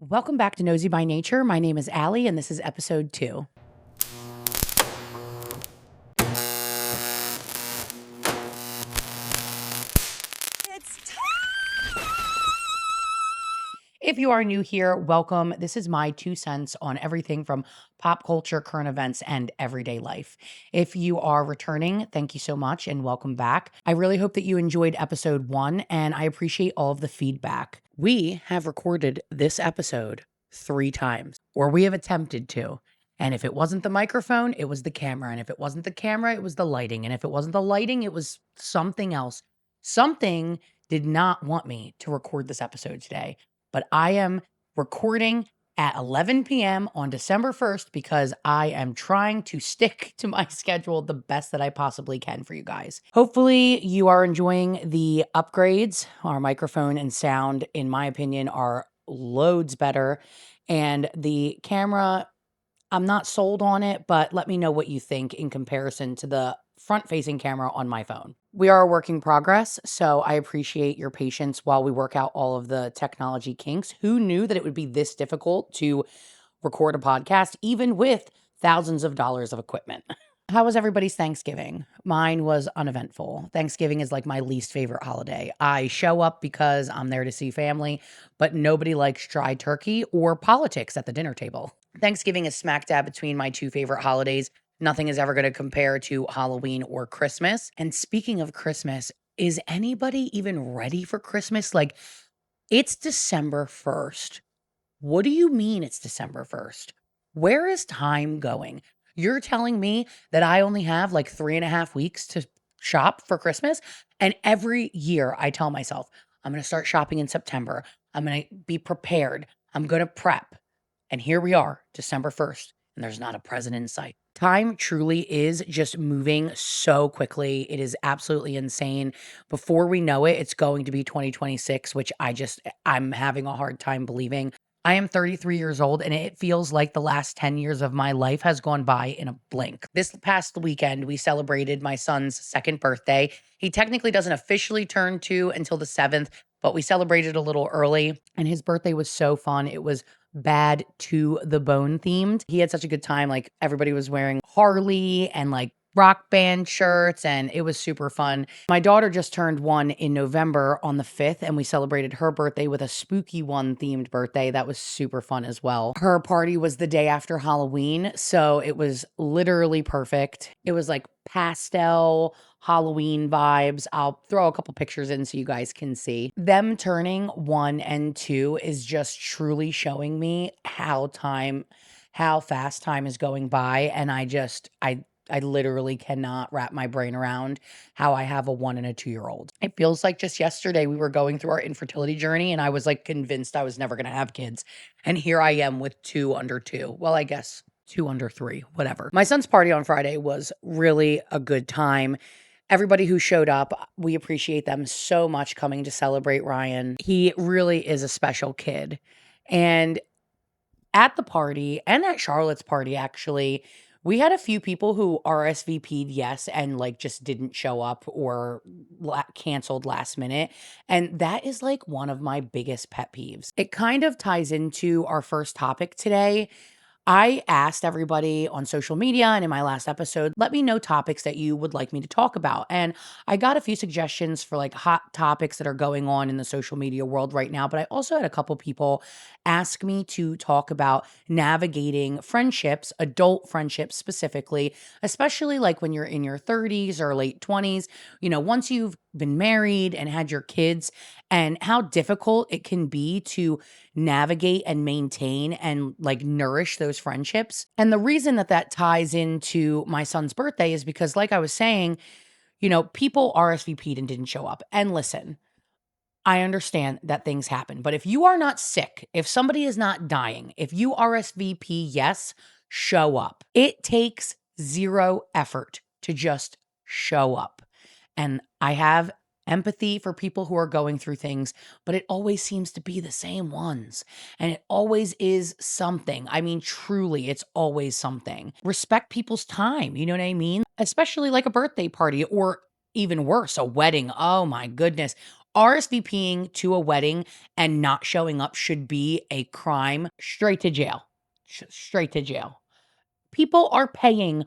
Welcome back to Nosey by Nature. My name is Allie, and this is episode 2. If you are new here, welcome. This is my 2 cents on everything from pop culture, current events, and everyday life. If you are returning, thank you so much and welcome back. I really hope that you enjoyed episode 1, and I appreciate all of the feedback. We have recorded this episode 3 times, or we have attempted to. And if it wasn't the microphone, it was the camera. And if it wasn't the camera, it was the lighting. And if it wasn't the lighting, it was something else. Something did not want me to record this episode today. But I am recording at 11 p.m. on December 1st because I am trying to stick to my schedule the best that I possibly can for you guys. Hopefully you are enjoying the upgrades. Our microphone and sound, in my opinion, are loads better. And the camera, I'm not sold on it, but let me know what you think in comparison to the front-facing camera on my phone. We are a work in progress, so I appreciate your patience while we work out all of the technology kinks. Who knew that it would be this difficult to record a podcast, even with thousands of dollars of equipment? How was everybody's Thanksgiving? Mine was uneventful. Thanksgiving is like my least favorite holiday. I show up because I'm there to see family, but nobody likes dry turkey or politics at the dinner table. Thanksgiving is smack dab between my 2 favorite holidays. Nothing is ever going to compare to Halloween or Christmas. And speaking of Christmas, is anybody even ready for Christmas? Like, it's December 1st. What do you mean it's December 1st? Where is time going? You're telling me that I only have like 3.5 weeks to shop for Christmas? And every year I tell myself, I'm going to start shopping in September. I'm going to be prepared. I'm going to prep. And here we are, December 1st, and there's not a present in sight. Time truly is just moving so quickly. It is absolutely insane. Before we know it, it's going to be 2026, which I'm having a hard time believing. I am 33 years old, and it feels like the last 10 years of my life has gone by in a blink. This past weekend, we celebrated my son's 2nd birthday. He technically doesn't officially turn 2 until the 7th, but we celebrated a little early, and his birthday was so fun. It was bad to the bone themed. He had such a good time. Like, everybody was wearing Harley and like rock band shirts, and it was super fun. My daughter just turned 1 in November on the 5th, and we celebrated her birthday with a spooky one themed birthday. That was super fun as well. Her party was the day after Halloween, so it was literally perfect. It was like pastel Halloween vibes. I'll throw a couple pictures in so you guys can see. Them turning 1 and 2 is just truly showing me how fast time is going by. And I literally cannot wrap my brain around how I have a 1 and a 2-year-old. It feels like just yesterday we were going through our infertility journey and I was like convinced I was never going to have kids. And here I am with 2 under 2. Well, I guess 2 under 3, whatever. My son's party on Friday was really a good time. Everybody who showed up, we appreciate them so much coming to celebrate Ryan. He really is a special kid. And at the party and at Charlotte's party, actually, we had a few people who RSVP'd yes and like just didn't show up or canceled last minute. And that is like one of my biggest pet peeves. It kind of ties into our first topic today. I asked everybody on social media and in my last episode, let me know topics that you would like me to talk about. And I got a few suggestions for like hot topics that are going on in the social media world right now. But I also had a couple people ask me to talk about navigating friendships, adult friendships specifically, especially like when you're in your 30s or late 20s, once you've been married and had your kids, and how difficult it can be to navigate and maintain and like nourish those friendships. And the reason that that ties into my son's birthday is because, like I was saying, people RSVP'd and didn't show up. And listen, I understand that things happen, but if you are not sick, if somebody is not dying, if you RSVP, yes, show up. It takes zero effort to just show up. And I have empathy for people who are going through things, but it always seems to be the same ones. And it always is something. I mean, truly, it's always something. Respect people's time. You know what I mean? Especially like a birthday party or even worse, a wedding. Oh my goodness. RSVPing to a wedding and not showing up should be a crime, straight to jail. Straight to jail. People are paying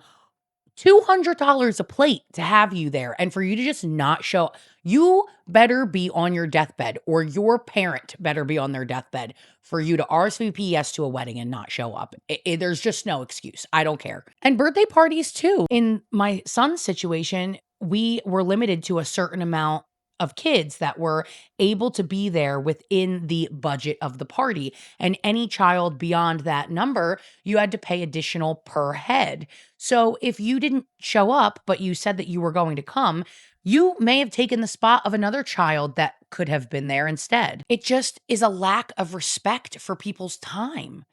$200 a plate to have you there, and for you to just not show, you better be on your deathbed, or your parent better be on their deathbed for you to RSVP yes to a wedding and not show up. There's just no excuse. I don't care. And birthday parties too. In my son's situation, we were limited to a certain amount of kids that were able to be there within the budget of the party. And any child beyond that number, you had to pay additional per head. So if you didn't show up, but you said that you were going to come, you may have taken the spot of another child that could have been there instead. It just is a lack of respect for people's time.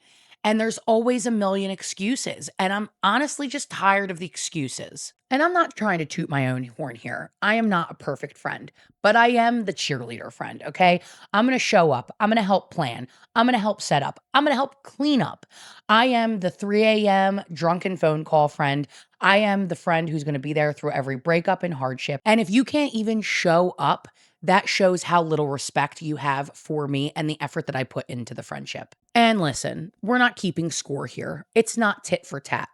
And there's always a million excuses. And I'm honestly just tired of the excuses. And I'm not trying to toot my own horn here. I am not a perfect friend, but I am the cheerleader friend, okay? I'm gonna show up. I'm gonna help plan. I'm gonna help set up. I'm gonna help clean up. I am the 3 a.m. drunken phone call friend. I am the friend who's gonna be there through every breakup and hardship. And if you can't even show up, that shows how little respect you have for me and the effort that I put into the friendship. And listen, we're not keeping score here. It's not tit for tat,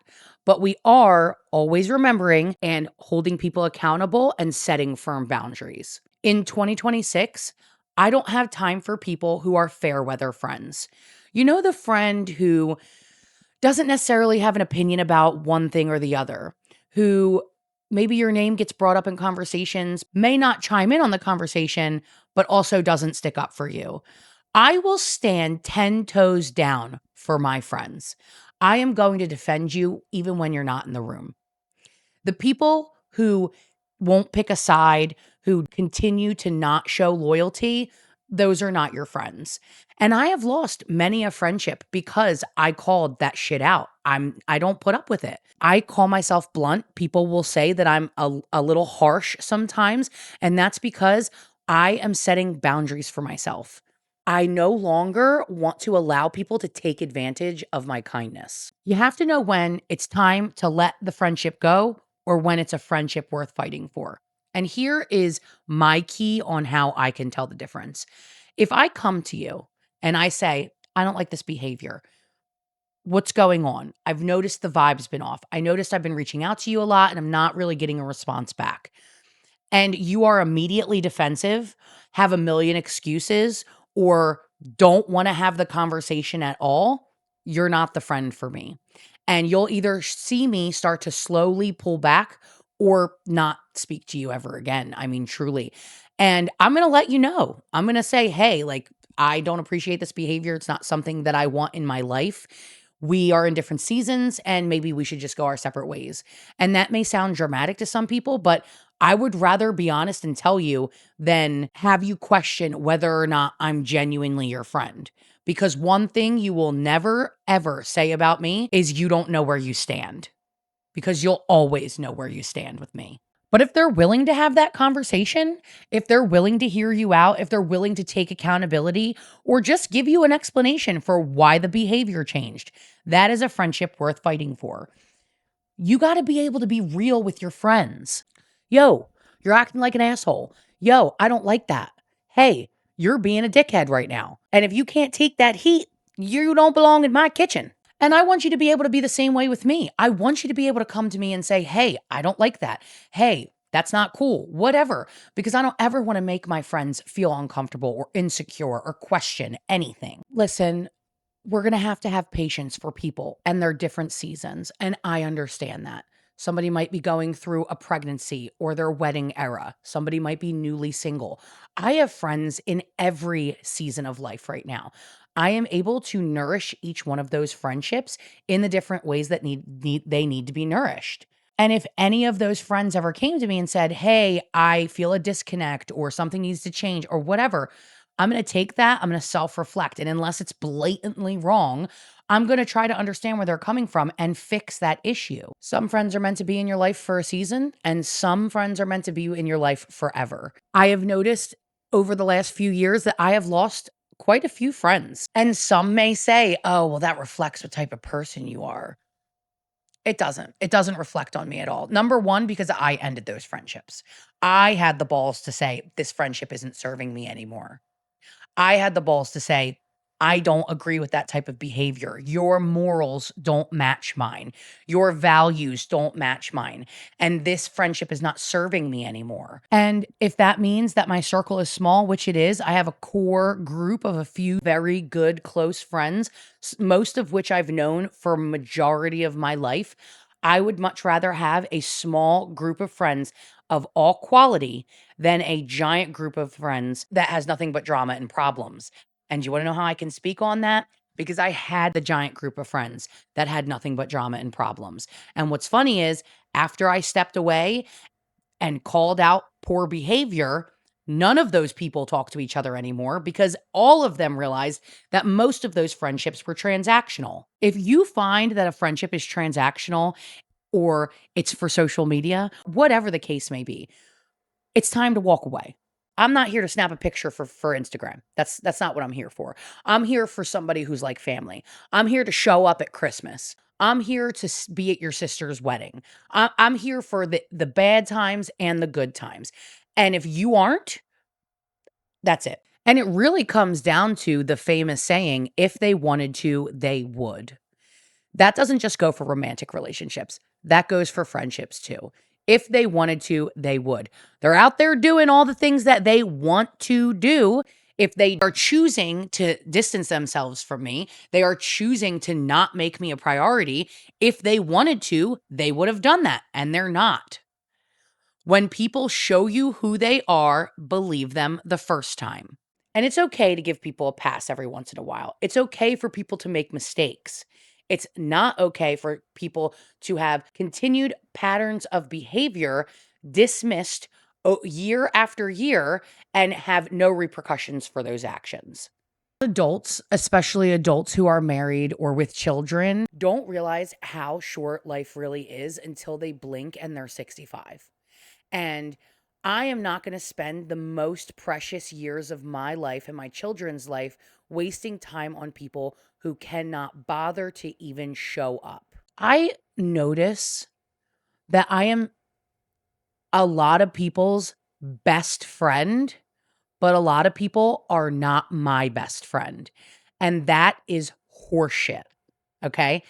but we are always remembering and holding people accountable and setting firm boundaries. In 2026, I don't have time for people who are fair weather friends. You know, the friend who doesn't necessarily have an opinion about one thing or the other, who maybe your name gets brought up in conversations, may not chime in on the conversation, but also doesn't stick up for you. I will stand 10 toes down for my friends. I am going to defend you even when you're not in the room. The people who won't pick a side, who continue to not show loyalty, those are not your friends. And I have lost many a friendship because I called that shit out. I don't put up with it. I call myself blunt. People will say that I'm a little harsh sometimes, and that's because I am setting boundaries for myself. I no longer want to allow people to take advantage of my kindness. You have to know when it's time to let the friendship go or when it's a friendship worth fighting for. And here is my key on how I can tell the difference. If I come to you and I say, I don't like this behavior, what's going on? I've noticed the vibe's been off. I noticed I've been reaching out to you a lot and I'm not really getting a response back, and you are immediately defensive, have a million excuses, or don't want to have the conversation at all, you're not the friend for me. And you'll either see me start to slowly pull back or not speak to you ever again. I mean, truly. And I'm going to let you know. I'm going to say, hey, like, I don't appreciate this behavior. It's not something that I want in my life. We are in different seasons and maybe we should just go our separate ways. And that may sound dramatic to some people, but I would rather be honest and tell you than have you question whether or not I'm genuinely your friend. Because one thing you will never, ever say about me is you don't know where you stand, because you'll always know where you stand with me. But if they're willing to have that conversation, if they're willing to hear you out, if they're willing to take accountability or just give you an explanation for why the behavior changed, that is a friendship worth fighting for. You got to be able to be real with your friends. Yo, you're acting like an asshole. Yo, I don't like that. Hey, you're being a dickhead right now. And if you can't take that heat, you don't belong in my kitchen. And I want you to be able to be the same way with me. I want you to be able to come to me and say, hey, I don't like that. Hey, that's not cool, whatever. Because I don't ever want to make my friends feel uncomfortable or insecure or question anything. Listen, we're going to have patience for people and their different seasons. And I understand that. Somebody might be going through a pregnancy or their wedding era. Somebody might be newly single. I have friends in every season of life right now. I am able to nourish each one of those friendships in the different ways that they need to be nourished. And if any of those friends ever came to me and said, hey, I feel a disconnect or something needs to change or whatever, I'm going to take that. I'm going to self reflect. And unless it's blatantly wrong, I'm going to try to understand where they're coming from and fix that issue. Some friends are meant to be in your life for a season, and some friends are meant to be in your life forever. I have noticed over the last few years that I have lost quite a few friends. And some may say, oh, well, that reflects what type of person you are. It doesn't. It doesn't reflect on me at all. Number one, because I ended those friendships. I had the balls to say, this friendship isn't serving me anymore. I had the balls to say, I don't agree with that type of behavior. Your morals don't match mine. Your values don't match mine. And this friendship is not serving me anymore. And if that means that my circle is small, which it is, I have a core group of a few very good, close friends, most of which I've known for a majority of my life. I would much rather have a small group of friends of all quality than a giant group of friends that has nothing but drama and problems. And you want to know how I can speak on that? Because I had the giant group of friends that had nothing but drama and problems. And what's funny is after I stepped away and called out poor behavior, none of those people talk to each other anymore because all of them realized that most of those friendships were transactional. If you find that a friendship is transactional or it's for social media, whatever the case may be, it's time to walk away. I'm not here to snap a picture for Instagram. That's not what I'm here for. I'm here for somebody who's like family. I'm here to show up at Christmas. I'm here to be at your sister's wedding. I'm here for the bad times and the good times. And if you aren't, that's it. And it really comes down to the famous saying, if they wanted to, they would. That doesn't just go for romantic relationships. That goes for friendships too. If they wanted to, they would. They're out there doing all the things that they want to do. If they are choosing to distance themselves from me, they are choosing to not make me a priority. If they wanted to, they would have done that, and they're not. When people show you who they are, believe them the first time. And it's okay to give people a pass every once in a while. It's okay for people to make mistakes. It's not okay for people to have continued patterns of behavior dismissed year after year and have no repercussions for those actions. Adults, especially adults who are married or with children, don't realize how short life really is until they blink and they're 65. And I am not going to spend the most precious years of my life and my children's life wasting time on people who cannot bother to even show up. I notice that I am a lot of people's best friend, but a lot of people are not my best friend. And that is horseshit. Okay.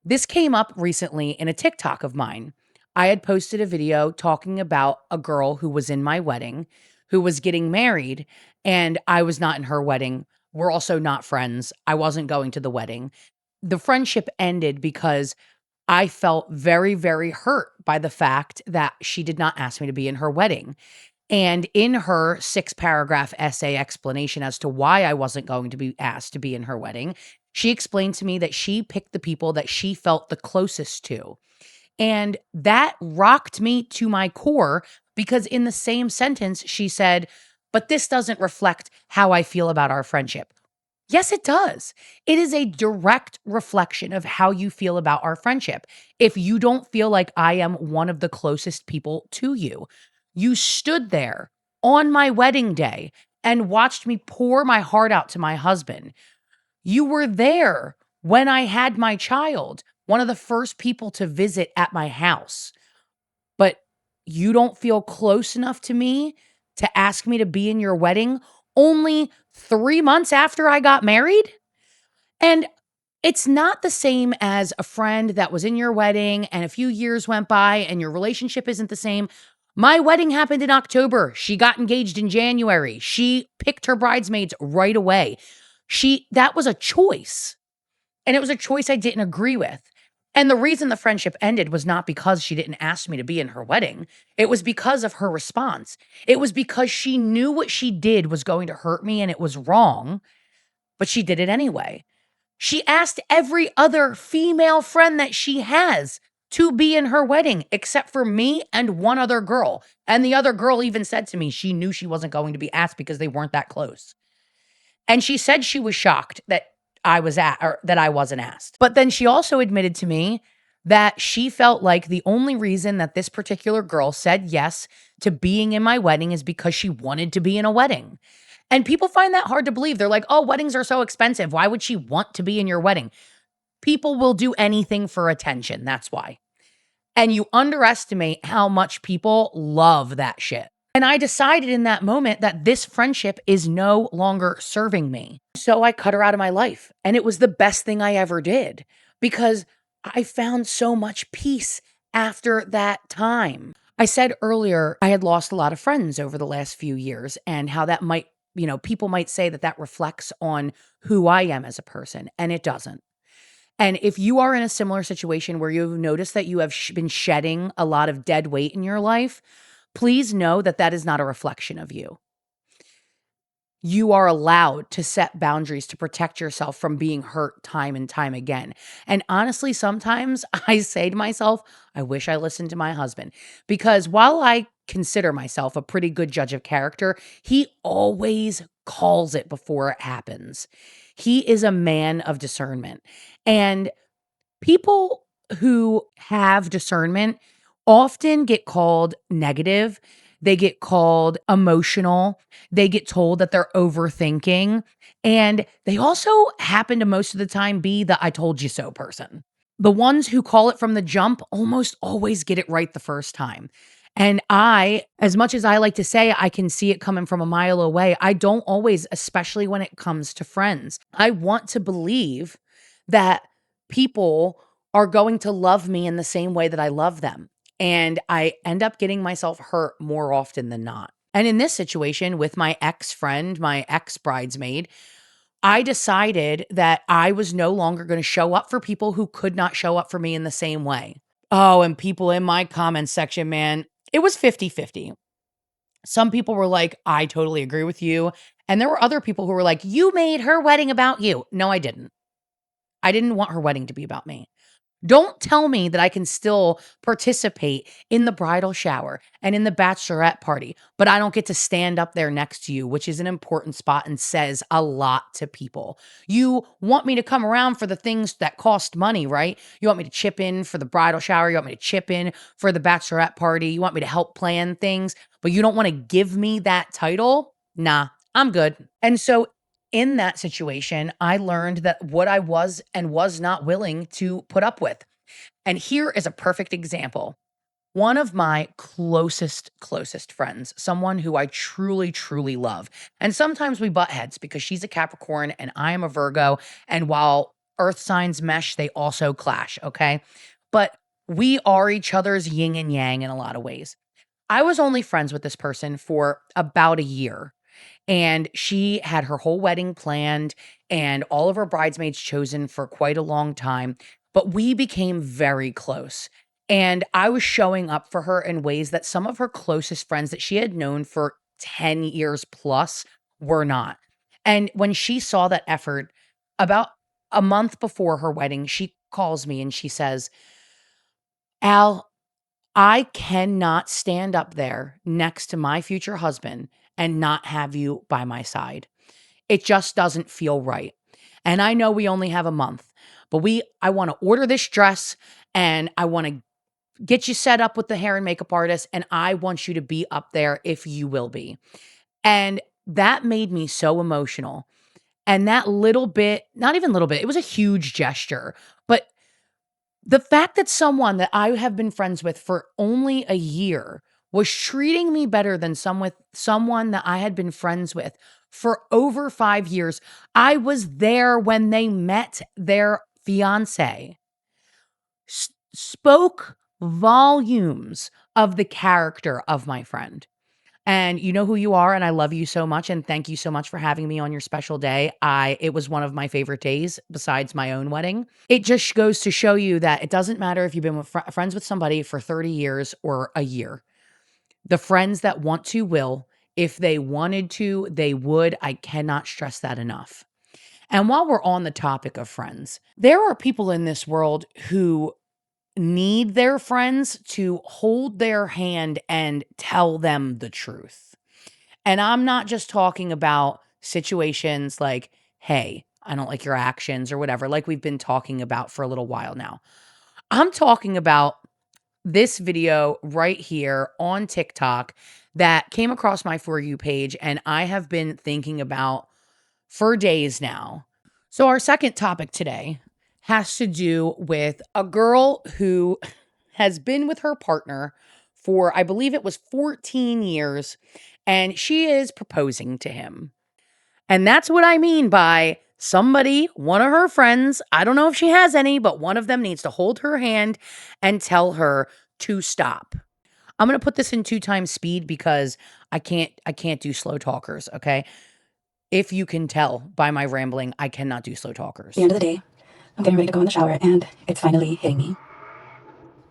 This came up recently in a TikTok of mine. I had posted a video talking about a girl who was in my wedding, who was getting married, and I was not in her wedding. We're also not friends. I wasn't going to the wedding. The friendship ended because I felt very, very hurt by the fact that she did not ask me to be in her wedding. And in her 6-paragraph essay explanation as to why I wasn't going to be asked to be in her wedding, she explained to me that she picked the people that she felt the closest to. And that rocked me to my core because in the same sentence, she said, but this doesn't reflect how I feel about our friendship. Yes, it does. It is a direct reflection of how you feel about our friendship. If you don't feel like I am one of the closest people to you, you stood there on my wedding day and watched me pour my heart out to my husband. You were there when I had my child, one of the first people to visit at my house. But you don't feel close enough to me to ask me to be in your wedding only 3 months after I got married? And it's not the same as a friend that was in your wedding and a few years went by and your relationship isn't the same. My wedding happened in October. She got engaged in January. She picked her bridesmaids right away. That was a choice. And it was a choice I didn't agree with. And the reason the friendship ended was not because she didn't ask me to be in her wedding. It was because of her response. It was because she knew what she did was going to hurt me and it was wrong, but she did it anyway. She asked every other female friend that she has to be in her wedding, except for me and one other girl. And the other girl even said to me she knew she wasn't going to be asked because they weren't that close. And she said she was shocked that that I wasn't asked. But then she also admitted to me that she felt like the only reason that this particular girl said yes to being in my wedding is because she wanted to be in a wedding. And people find that hard to believe. They're like, oh, weddings are so expensive. Why would she want to be in your wedding? People will do anything for attention. That's why. And you underestimate how much people love that shit. And I decided in that moment that this friendship is no longer serving me. So I cut her out of my life. And it was the best thing I ever did because I found so much peace after that time. I said earlier, I had lost a lot of friends over the last few years and how that might, people might say that that reflects on who I am as a person, and it doesn't. And if you are in a similar situation where you've noticed that you have been shedding a lot of dead weight in your life, please know that that is not a reflection of you. You are allowed to set boundaries to protect yourself from being hurt time and time again. And honestly, sometimes I say to myself, I wish I listened to my husband because while I consider myself a pretty good judge of character, he always calls it before it happens. He is a man of discernment. And people who have discernment often get called negative. They get called emotional. They get told that they're overthinking. And they also happen to most of the time be the I told you so person. The ones who call it from the jump almost always get it right the first time. And I, as much as I like to say I can see it coming from a mile away, I don't always, especially when it comes to friends. I want to believe that people are going to love me in the same way that I love them. And I end up getting myself hurt more often than not. And in this situation with my ex friend, my ex bridesmaid, I decided that I was no longer going to show up for people who could not show up for me in the same way. Oh, and people in my comments section, man, it was 50-50. Some people were like, I totally agree with you. And there were other people who were like, you made her wedding about you. No, I didn't. I didn't want her wedding to be about me. Don't tell me that I can still participate in the bridal shower and in the bachelorette party, but I don't get to stand up there next to you, which is an important spot and says a lot to people. You want me to come around for the things that cost money, right? You want me to chip in for the bridal shower. You want me to chip in for the bachelorette party. You want me to help plan things, but you don't want to give me that title? Nah, I'm good. And so in that situation, I learned that what I was and was not willing to put up with. And here is a perfect example. One of my closest friends, someone who I truly, truly love. And sometimes we butt heads because she's a Capricorn and I am a Virgo. And while earth signs mesh, they also clash. Okay. But we are each other's yin and yang in a lot of ways. I was only friends with this person for about a year. And she had her whole wedding planned and all of her bridesmaids chosen for quite a long time. But we became very close. And I was showing up for her in ways that some of her closest friends that she had known for 10 years plus were not. And when she saw that effort, about a month before her wedding, she calls me and she says, Al, I cannot stand up there next to my future husband and not have you by my side. It just doesn't feel right. And I know we only have a month, but I want to order this dress and I want to get you set up with the hair and makeup artist and I want you to be up there if you will be. And that made me so emotional. And that little bit, not even little bit, it was a huge gesture, but the fact that someone that I have been friends with for only a year was treating me better than someone that I had been friends with for over 5 years. I was there when they met their fiance. Spoke volumes of the character of my friend. And you know who you are, and I love you so much, and thank you so much for having me on your special day. It was one of my favorite days besides my own wedding. It just goes to show you that it doesn't matter if you've been friends with somebody for 30 years or a year. The friends that want to will. If they wanted to, they would. I cannot stress that enough. And while we're on the topic of friends, there are people in this world who need their friends to hold their hand and tell them the truth. And I'm not just talking about situations like, hey, I don't like your actions or whatever, like we've been talking about for a little while now. I'm talking about this video right here on TikTok that came across my For You page and I have been thinking about for days now. So, our second topic today has to do with a girl who has been with her partner for, I believe it was 14 years, and she is proposing to him. And that's what I mean by somebody, one of her friends, I don't know if she has any, but one of them needs to hold her hand and tell her to stop. I'm going to put this in 2 times speed because I can't do slow talkers, okay? If you can tell by my rambling, I cannot do slow talkers. At the end of the day, I'm getting ready to go in the shower, and it's finally hitting me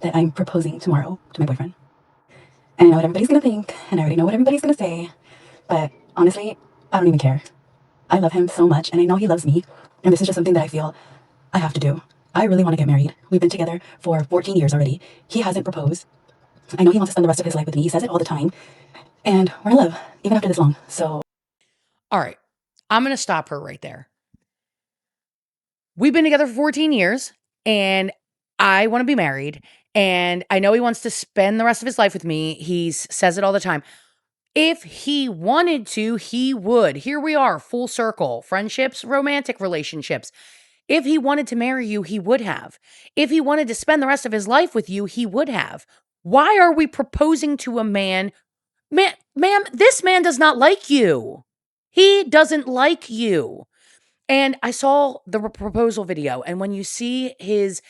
that I'm proposing tomorrow to my boyfriend. And I know what everybody's gonna think, and I already know what everybody's gonna say, but honestly, I don't even care. I love him so much, and I know he loves me, and this is just something that I feel I have to do. I really want to get married. We've been together for 14 years already. He hasn't proposed. I know he wants to spend the rest of his life with me. He says it all the time. And we're in love, even after this long. So, All right. I'm going to stop her right there. We've been together for 14 years and I want to be married. And I know he wants to spend the rest of his life with me. He says it all the time. If he wanted to, he would. Here we are, full circle. Friendships, romantic relationships. If he wanted to marry you, he would have. If he wanted to spend the rest of his life with you, he would have. Why are we proposing to a man? Ma'am, this man does not like you. He doesn't like you. And I saw the proposal video, and when you see his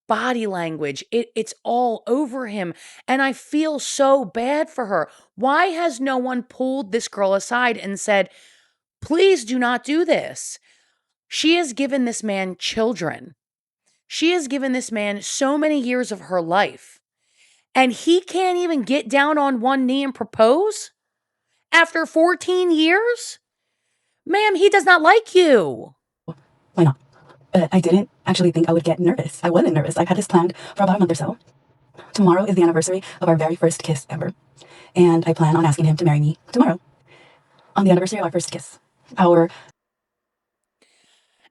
body language, it's all over him. And I feel so bad for her. Why has no one pulled this girl aside and said, please do not do this? She has given this man children. She has given this man so many years of her life. And he can't even get down on one knee and propose after 14 years? Ma'am, he does not like you. why not? But I didn't actually think I would get nervous. I wasn't nervous. I've had this planned for about a month or so. Tomorrow is the anniversary of our very first kiss ever. And I plan on asking him to marry me tomorrow. On the anniversary of our first kiss.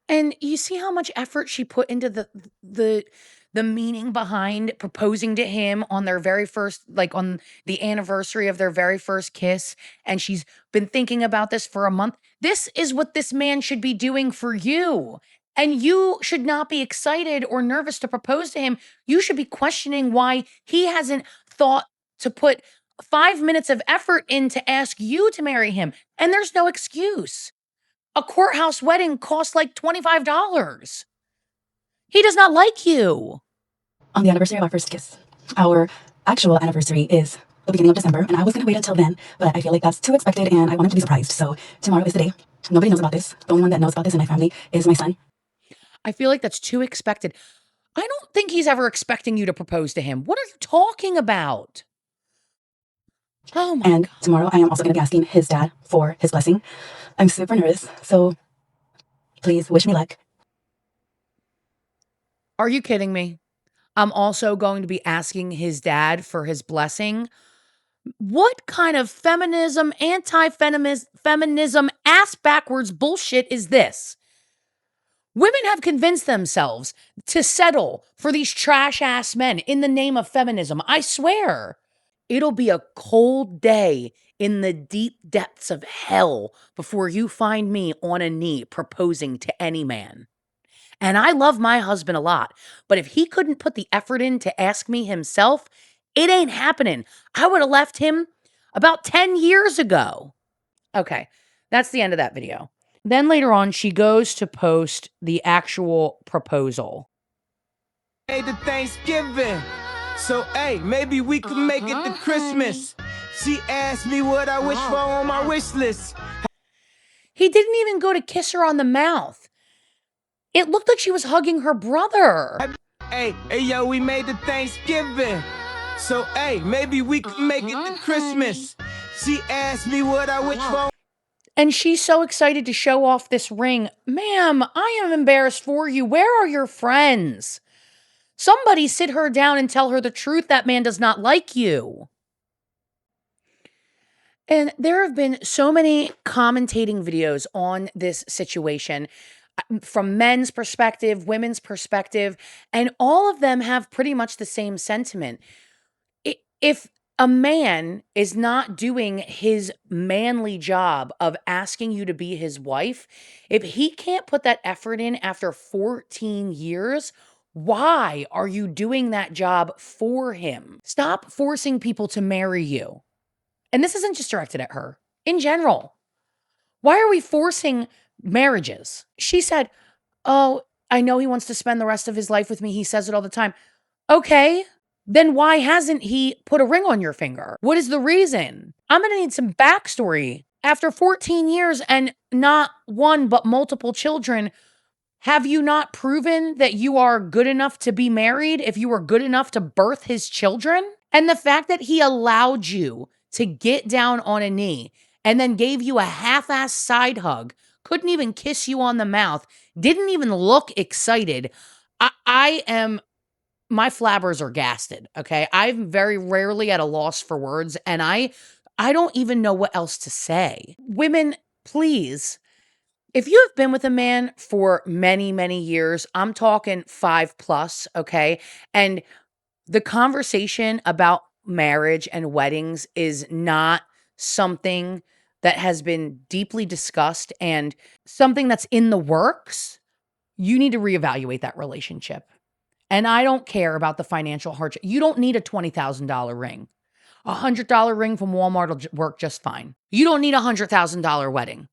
And you see how much effort she put into the meaning behind proposing to him on their very first, like on the anniversary of their very first kiss. And she's been thinking about this for a month. This is what this man should be doing for you. And you should not be excited or nervous to propose to him. You should be questioning why he hasn't thought to put 5 minutes of effort in to ask you to marry him. And there's no excuse. A courthouse wedding costs like $25. He does not like you. On the anniversary of our first kiss. Our actual anniversary is the beginning of December, and I was going to wait until then, but I feel like that's too expected, and I want him to be surprised. So tomorrow is the day. Nobody knows about this. The only one that knows about this in my family is my son. I feel like that's too expected. I don't think he's ever expecting you to propose to him. What are you talking about? Oh my And God. tomorrow I am also going to be asking his dad for his blessing. I'm super nervous, so please wish me luck. Are you kidding me? I'm also going to be asking his dad for his blessing. What kind of feminism, anti-feminism, ass backwards bullshit is this? Women have convinced themselves to settle for these trash ass men in the name of feminism. I swear. It'll be a cold day in the deep depths of hell before you find me on a knee proposing to any man. And I love my husband a lot, but if he couldn't put the effort in to ask me himself, it ain't happening. I would have left him about 10 years ago. Okay, that's the end of that video. Then later on, she goes to post the actual proposal. Hey, to Thanksgiving. So, hey, maybe we could make it to Christmas. She asked me what I wish for on my wish list. He didn't even go to kiss her on the mouth. It looked like she was hugging her brother. Hey, yo, we made it Thanksgiving. So, hey, maybe we could make it to Christmas. She asked me what I wish for. And she's so excited to show off this ring. Ma'am, I am embarrassed for you. Where are your friends? Somebody sit her down and tell her the truth. That man does not like you. And there have been so many commentating videos on this situation from men's perspective, women's perspective, and all of them have pretty much the same sentiment. If a man is not doing his manly job of asking you to be his wife, if he can't put that effort in after 14 years, why are you doing that job for him? Stop forcing people to marry you. And this isn't just directed at her, in general. Why are we forcing marriages? She said, "Oh, I know he wants to spend the rest of his life with me. He says it all the time." Okay, then why hasn't he put a ring on your finger? What is the reason? I'm gonna need some backstory. After 14 years and not one but multiple children, have you not proven that you are good enough to be married if you were good enough to birth his children? And the fact that he allowed you to get down on a knee and then gave you a half-ass side hug, couldn't even kiss you on the mouth, didn't even look excited. I am my flabbers are gasted, okay? I'm very rarely at a loss for words, and I don't even know what else to say. Women, please, if you have been with a man for many, many years, I'm talking 5 plus, okay? And the conversation about marriage and weddings is not something that has been deeply discussed and something that's in the works, you need to reevaluate that relationship. And I don't care about the financial hardship. You don't need a $20,000 ring. A $100 ring from Walmart will work just fine. You don't need a $100,000 wedding.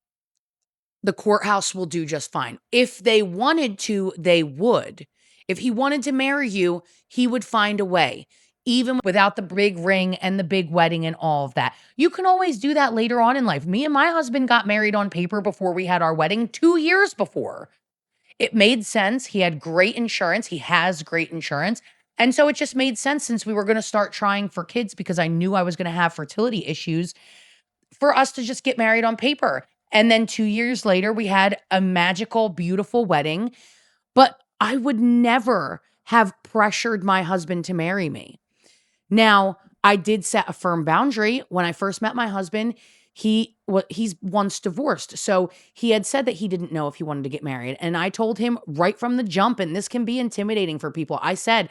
The courthouse will do just fine. If they wanted to, they would. If he wanted to marry you, he would find a way, even without the big ring and the big wedding and all of that. You can always do that later on in life. Me and my husband got married on paper before we had our wedding 2 years before. It made sense. He had great insurance. He has great insurance. And so it just made sense since we were going to start trying for kids because I knew I was going to have fertility issues for us to just get married on paper. And then 2 years later, we had a magical, beautiful wedding. But I would never have pressured my husband to marry me. Now, I did set a firm boundary when I first met my husband. He's once divorced. So he had said that he didn't know if he wanted to get married. And I told him right from the jump, and this can be intimidating for people. I said,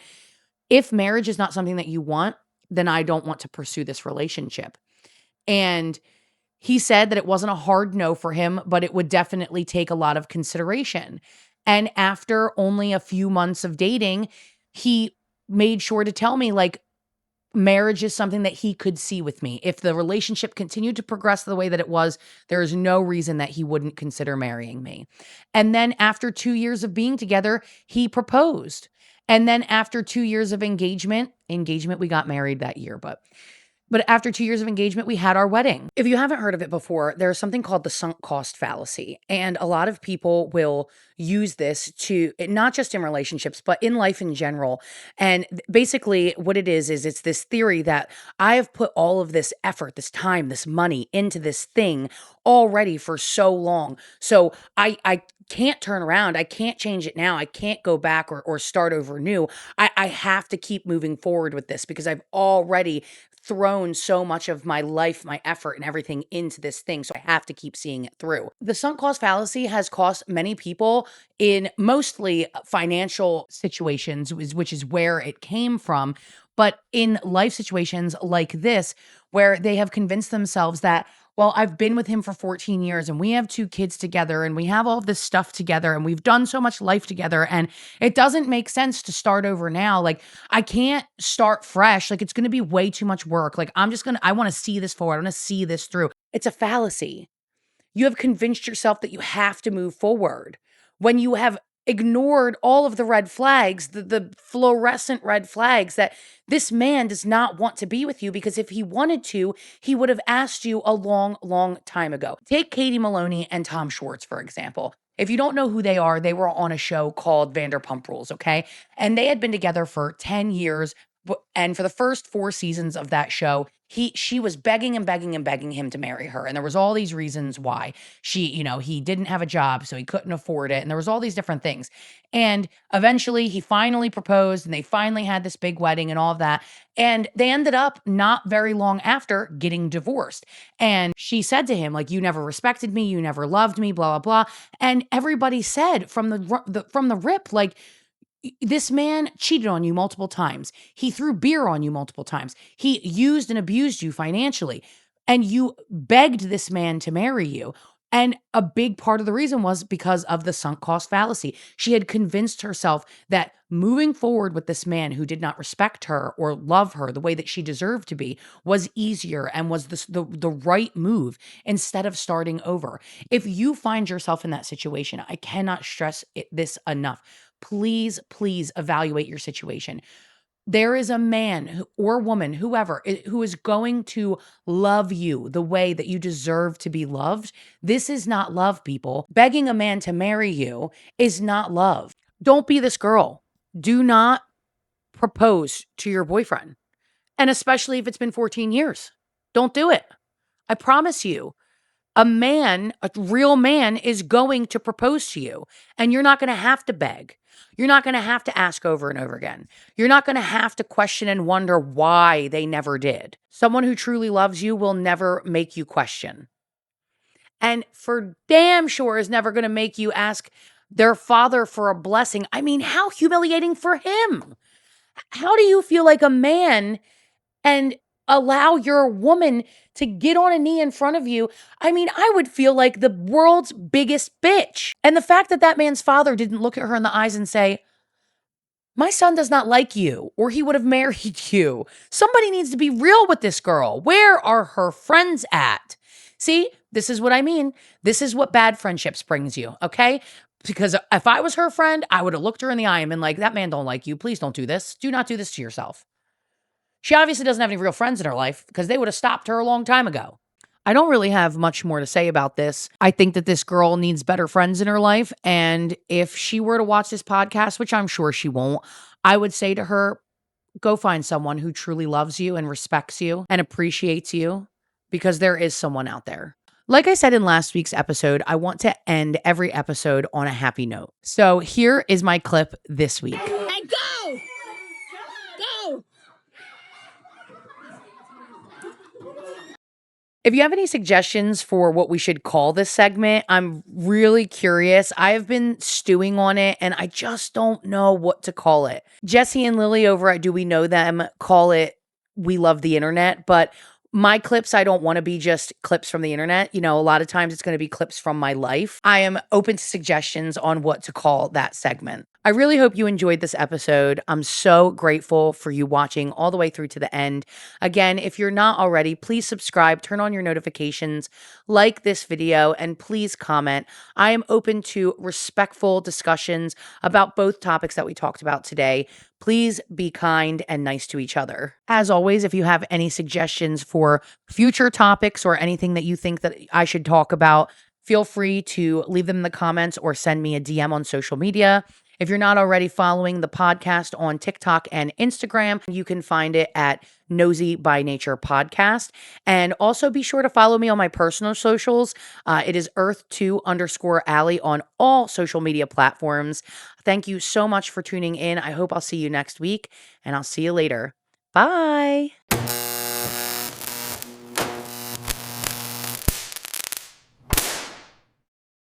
if marriage is not something that you want, then I don't want to pursue this relationship. And he said that it wasn't a hard no for him, but it would definitely take a lot of consideration. And after only a few months of dating, he made sure to tell me, like, marriage is something that he could see with me. If the relationship continued to progress the way that it was, there is no reason that he wouldn't consider marrying me. And then after 2 years of being together, he proposed. And then after 2 years of engagement, we got married that year, but after 2 years of engagement, we had our wedding. If you haven't heard of it before, there's something called the sunk cost fallacy. And a lot of people will use this to, not just in relationships, but in life in general. And basically, what it is it's this theory that I have put all of this effort, this time, this money into this thing already for so long. So I can't turn around. I can't change it now. I can't go back or start over new. I have to keep moving forward with this because I've already thrown so much of my life, my effort, and everything into this thing. So I have to keep seeing it through. The sunk cost fallacy has cost many people in mostly financial situations, which is where it came from. But in life situations like this, where they have convinced themselves that, well, I've been with him for 14 years and we have 2 kids together and we have all this stuff together and we've done so much life together and it doesn't make sense to start over now. Like, I can't start fresh. Like, it's going to be way too much work. Like, I want to see this forward. I want to see this through. It's a fallacy. You have convinced yourself that you have to move forward when you have ignored all of the red flags, the fluorescent red flags that this man does not want to be with you, because if he wanted to, he would have asked you a long, long time ago. Take Katie Maloney and Tom Schwartz, for example. If you don't know who they are, they were on a show called Vanderpump Rules, okay? And they had been together for 10 years. And for the first 4 seasons of that show, she was begging and begging and begging him to marry her. And there was all these reasons why. He didn't have a job, so he couldn't afford it. And there was all these different things. And eventually he finally proposed and they finally had this big wedding and all of that. And they ended up not very long after getting divorced. And she said to him, like, you never respected me, you never loved me, blah, blah, blah. And everybody said from the rip, like, This man cheated on you multiple times. He threw beer on you multiple times. He used and abused you financially. And you begged this man to marry you. And a big part of the reason was because of the sunk cost fallacy. She had convinced herself that moving forward with this man who did not respect her or love her the way that she deserved to be was easier and was the right move instead of starting over. If you find yourself in that situation, I cannot stress this enough. Please, please evaluate your situation. There is a man or woman, whoever, who is going to love you the way that you deserve to be loved. This is not love, people. Begging a man to marry you is not love. Don't be this girl. Do not propose to your boyfriend. And especially if it's been 14 years. Don't do it. I promise you. A real man is going to propose to you, and you're not going to have to beg. You're not going to have to ask over and over again. You're not going to have to question and wonder why they never did. Someone who truly loves you will never make you question. And for damn sure is never going to make you ask their father for a blessing. I mean, how humiliating for him. How do you feel like a man and allow your woman to get on a knee in front of you? I mean, I would feel like the world's biggest bitch. And the fact that that man's father didn't look at her in the eyes and say, my son does not like you, or he would have married you. Somebody needs to be real with this girl. Where are her friends at? See, this is what I mean. This is what bad friendships brings you, okay? Because if I was her friend, I would have looked her in the eye and been like, that man don't like you. Please don't do this. Do not do this to yourself. She obviously doesn't have any real friends in her life because they would have stopped her a long time ago. I don't really have much more to say about this. I think that this girl needs better friends in her life. And if she were to watch this podcast, which I'm sure she won't, I would say to her, go find someone who truly loves you and respects you and appreciates you, because there is someone out there. Like I said in last week's episode, I want to end every episode on a happy note. So here is my clip this week. And go! Go! If you have any suggestions for what we should call this segment, I'm really curious. I have been stewing on it and I just don't know what to call it. Jesse and Lily over at Do We Know Them call it We Love the Internet, but my clips, I don't want to be just clips from the internet. You know, a lot of times it's going to be clips from my life. I am open to suggestions on what to call that segment. I really hope you enjoyed this episode. I'm so grateful for you watching all the way through to the end. Again, if you're not already, please subscribe, turn on your notifications, like this video, and please comment. I am open to respectful discussions about both topics that we talked about today. Please be kind and nice to each other. As always, if you have any suggestions for future topics or anything that you think that I should talk about, feel free to leave them in the comments or send me a DM on social media. If you're not already following the podcast on TikTok and Instagram, you can find it at Nosey by Nature Podcast. And also be sure to follow me on my personal socials. It is Earth2_Alley on all social media platforms. Thank you so much for tuning in. I hope I'll see you next week, and I'll see you later. Bye.